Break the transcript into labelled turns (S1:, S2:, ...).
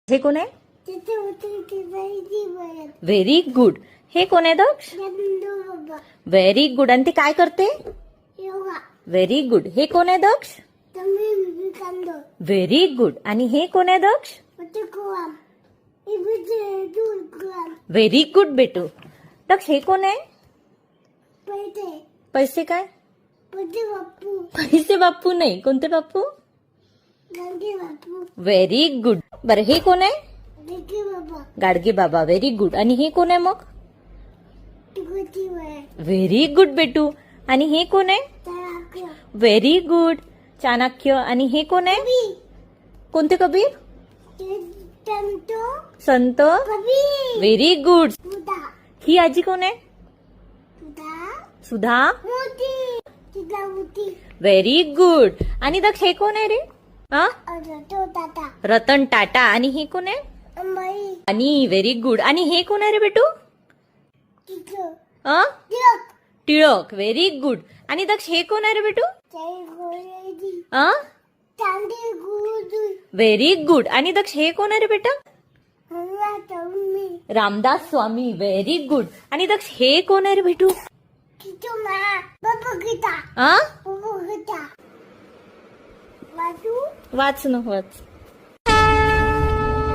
S1: हे कोण आहे? Very good. हे कोण आहे दक्ष? Very good. आणि ते काय करते? Very good. हे कोण आहे दक्ष? Very good. आणि हे कोण आहे दक्ष? व्हेरी गुड बेटू. दक्ष हे कोण आहे? पैसे काय? पैसे बाप्पू नाही. कोणते बाप्पू? Very good. बरं हे कोण आहे? गाडगे बाबा. Very good. आणि हे कोण आहे मग? व्हेरी गुड बेटू. आणि हे कोण आहे? Very good. चाणक्य. आणि हे कोण आहे? कोणते कबीर? संत. Very good. ही आजी कोण आहे? सुधा. Very good. आणि दक्ष हे कोण आहे रे? रतन टाटा. आणि हे कोण आहे? आणि व्हेरी गुड. आणि हे कोण आहे रे बेटू? टिळक. Very good. आणि दक्ष हे कोण आहे रे बेटू? Very good. आणि दक्ष हे कोण आहे रे बेटा? रामदास स्वामी. Very good. आणि दक्ष हे कोण आहे रे बेटू? वाच न वाच.